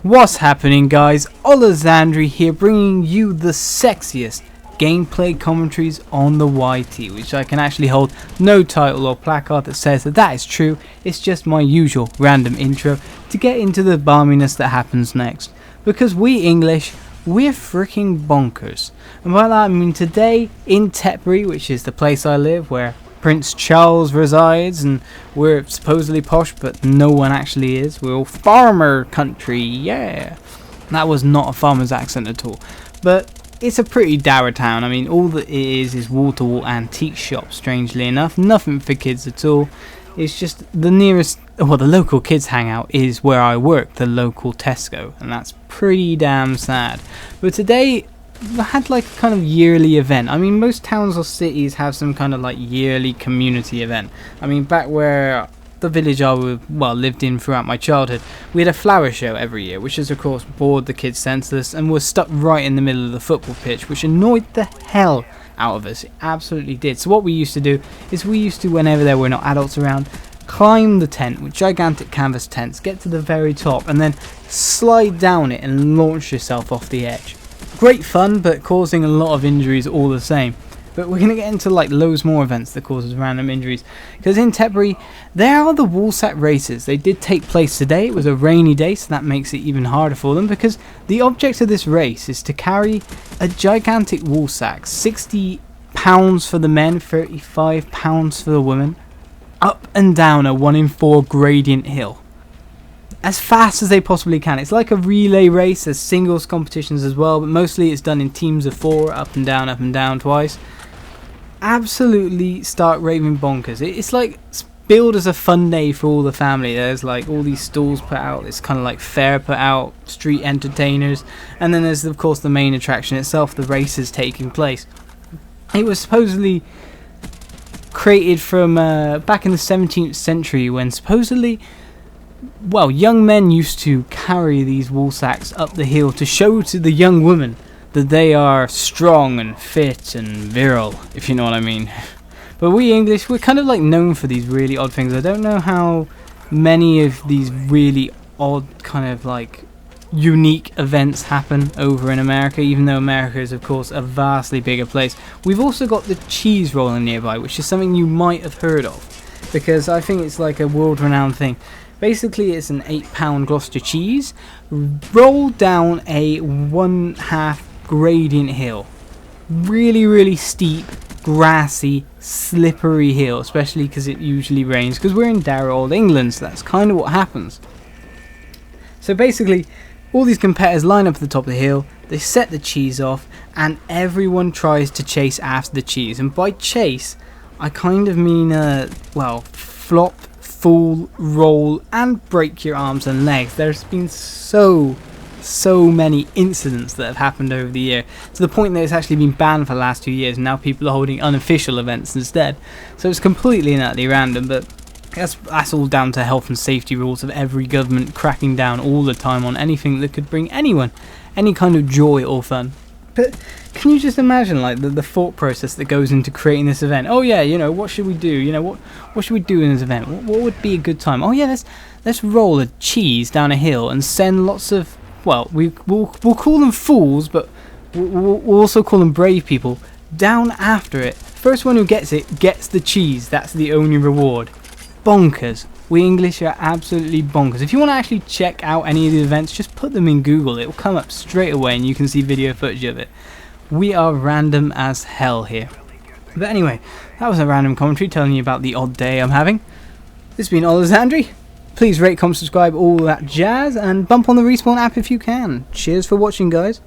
What's happening, guys? Olizandri here, bringing you the sexiest gameplay commentaries on the YT, which I can actually hold no title or placard that says that is true. It's just my usual random intro to get into the balminess that happens next. Because we English, we're freaking bonkers. And by that I mean today in Tetbury, which is the place I live, where Prince Charles resides, and we're supposedly posh, but no one actually is. We're all farmer country, yeah. That was not a farmer's accent at all. But it's a pretty dour town. I mean, all that it is wall-to-wall antique shops, strangely enough. Nothing for kids at all. It's just the nearest, well, the local kids hangout is where I work, the local Tesco, and that's pretty damn sad. But today I had like a kind of yearly event. I mean, most towns or cities have some kind of like yearly community event. I mean, back where the village I lived in throughout my childhood, we had a flower show every year, which is of course bored the kids senseless and was stuck right in the middle of the football pitch, which annoyed the hell out of us. It absolutely did. So what we used to do is whenever there were no adults around, climb the tent with gigantic canvas tents, get to the very top, and then slide down it and launch yourself off the edge. Great fun, but causing a lot of injuries all the same. But we're going to get into like loads more events that causes random injuries. Because in Tetbury, there are the woolsack races. They did take place today. It was a rainy day, so that makes it even harder for them. Because the object of this race is to carry a gigantic woolsack, 60 pounds for the men, 35 pounds for the women, up and down a 1 in 4 gradient hill, as fast as they possibly can. It's like a relay race. There's singles competitions as well, but mostly it's done in teams of 4, up and down twice. Absolutely stark raving bonkers. It's like billed as a fun day for all the family. There's like all these stalls put out, it's kind of like fair put out, street entertainers, and then there's of course the main attraction itself, the races taking place. It was supposedly created from back in the 17th century, when supposedly, well, young men used to carry these woolsacks up the hill to show to the young women that they are strong and fit and virile, if you know what I mean. But we English, we're kind of like known for these really odd things. I don't know how many of these really odd kind of like unique events happen over in America, even though America is of course a vastly bigger place. We've also got the cheese rolling nearby, which is something you might have heard of, because I think it's like a world-renowned thing. Basically, it's an 8-pound Gloucester cheese rolled down a 1/2 gradient hill. Really steep, grassy, slippery hill, especially because it usually rains, because we're in dour old England, so that's kind of what happens. So basically, all these competitors line up at the top of the hill, they set the cheese off, and everyone tries to chase after the cheese. And by chase, I kind of mean, flop, fall, roll, and break your arms and legs. There's been so many incidents that have happened over the year, to the point that it's actually been banned for the last 2 years, and now people are holding unofficial events instead. So it's completely and utterly random, but that's all down to health and safety rules of every government cracking down all the time on anything that could bring anyone any kind of joy or fun. But can you just imagine like the thought process that goes into creating this event? Oh yeah, you know, what should we do? You know, what should we do in this event? What would be a good time? Oh yeah, let's roll a cheese down a hill and send lots of, well, we'll call them fools, but we'll also call them brave people, down after it. First one who gets it gets the cheese. That's the only reward. Bonkers. We English are absolutely bonkers. If you want to actually check out any of the events, just put them in Google. It will come up straight away and you can see video footage of it. We are random as hell here. But anyway, that was a random commentary telling you about the odd day I'm having. This has been Olizandri. Please rate, comment, subscribe, all that jazz, and bump on the Respawn app if you can. Cheers for watching, guys.